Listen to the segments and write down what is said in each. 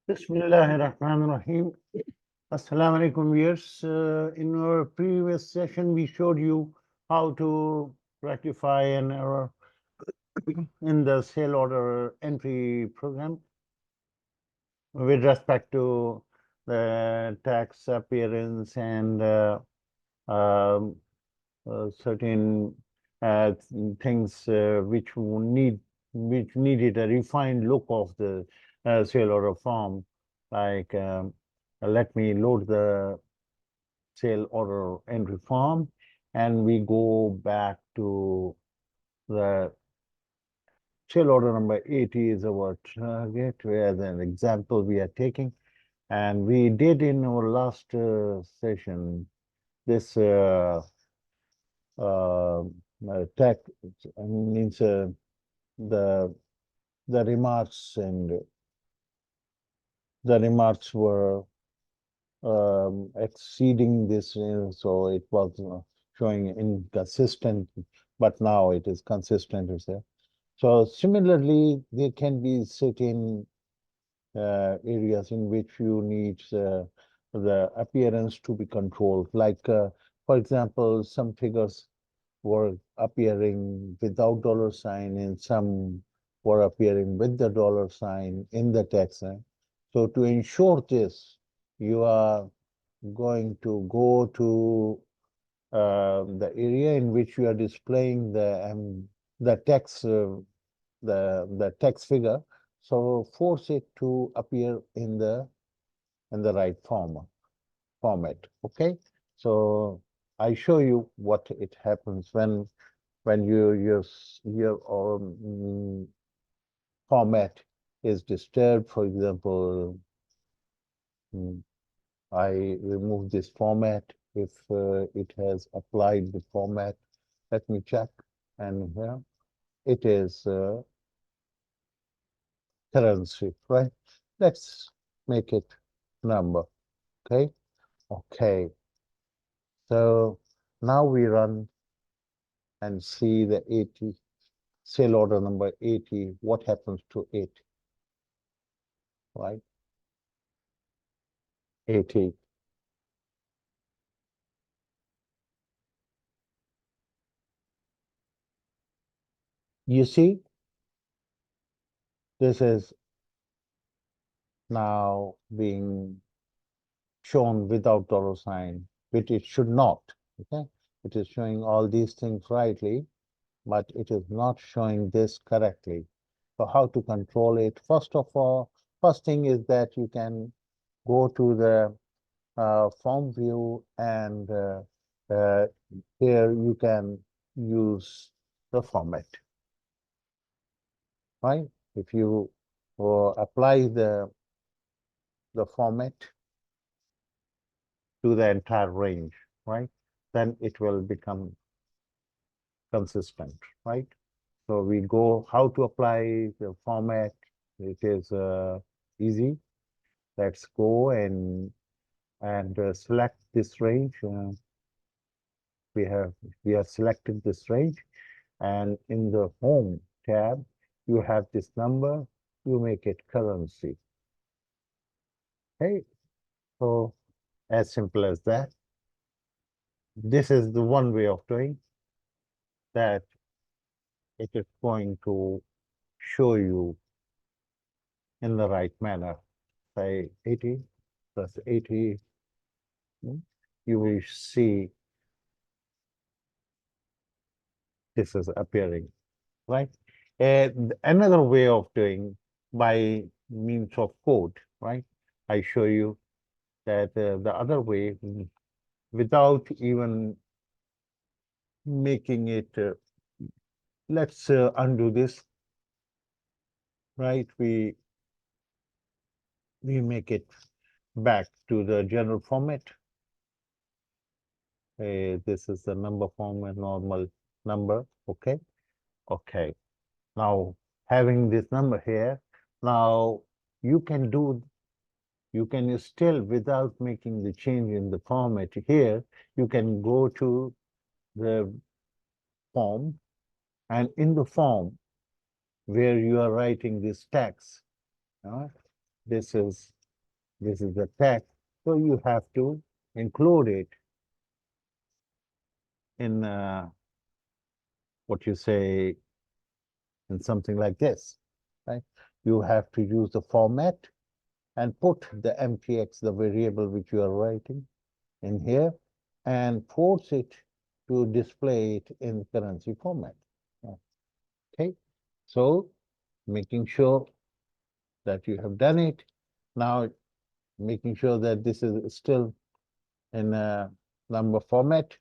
Bismillahirrahmanirrahim. Assalamu alaikum viewers. In our previous session, we showed you how to rectify an error in the sale order entry program with respect to the tax appearance and certain things which needed a refined look of the sale order form. Like, let me load the sale order entry form, and we go back to the sale order number 80 is our target, where the example we are taking. And we did in our last session this tech means the the remarks and the remarks were exceeding this, so it was showing inconsistent, but now it is consistent, is there. So similarly, there can be certain areas in which you need the appearance to be controlled. Like, for example, some figures were appearing without dollar sign and some were appearing with the dollar sign in the text. So to ensure this, you are going to go to the area in which you are displaying the text, the text figure. So force it to appear in the right format. Okay. So I show you what it happens when your format is disturbed. For example, mm, I remove this format if it has applied the format. Let me check, and here it is currency, right? Let's make it number. Okay. Okay. So now we run and see the 80 sale order number 80. What happens to it, right? 80. You see, this is now being shown without dollar sign, which it should not. Okay, it is showing all these things rightly, but it is not showing this correctly. So how to control it? First of all, first thing is that you can go to the form view, and uh, here you can use the format, right? If you apply the format to the entire range, right, then it will become consistent, right? So we go how to apply the format. It is easy. Let's go and select this range. We have selected this range, and in the home tab, you have this number. You make it currency. Okay, so as simple as that. This is the one way of doing that. It is going to show you in the right manner. Say 80 plus 80, you will see this is appearing, right? And another way of doing by means of code, right? I show you that the other way, without even making it, let's undo this, right? We make it back to the general format. This is the number format, normal number. Okay. Okay. Now, having this number here, now you can do, you can still, without making the change in the format here, you can go to the form, and in the form where you are writing this text, this is This is the text. So you have to include it in what you say in something like this, right? You have to use the format and put the MTX, the variable which you are writing, in here and force it to display it in currency format. Okay, so making sure that you have done it. Now making sure that this is still in a number format,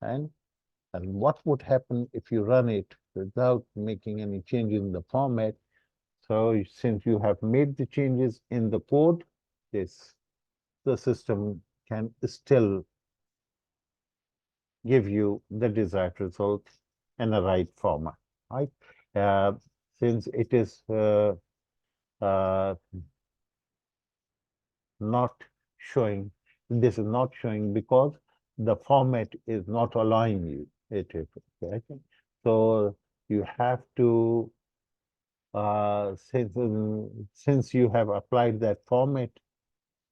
and what would happen if you run it without making any change in the format. So since you have made the changes in the code, the system can still give you the desired result in the right format, right? Uh, since it is uh, not showing, this is not showing because the format is not allowing you it. Okay? So you have to, since you have applied that format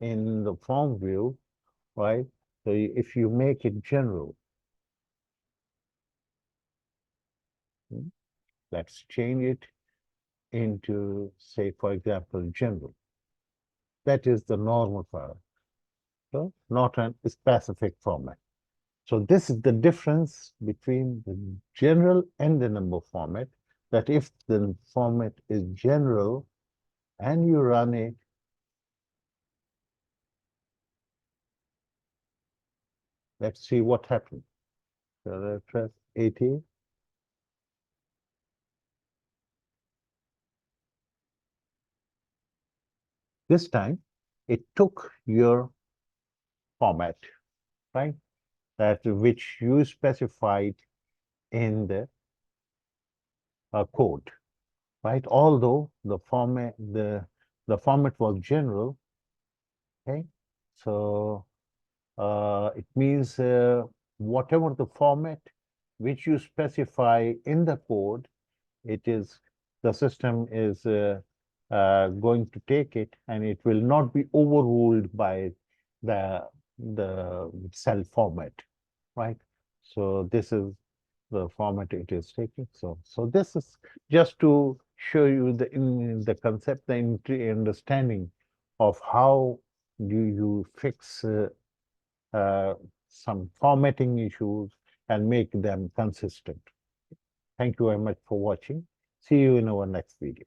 in the form view, right? So if you make it general, let's change it into, say, for example, general. That is the normal file, so not a specific format. So this is the difference between the general and the number format, that if the format is general and you run it, let's see what happens. So let's press 80. This time, it took your format, right? That which you specified in the code, right? Although the format was general, okay? So it means whatever the format which you specify in the code, it is the system is going to take it, and it will not be overruled by the cell format, right? So this is the format it is taking. So this is just to show you the concept, the understanding of how do you fix uh, some formatting issues and make them consistent. Thank you very much for watching. See you in our next video.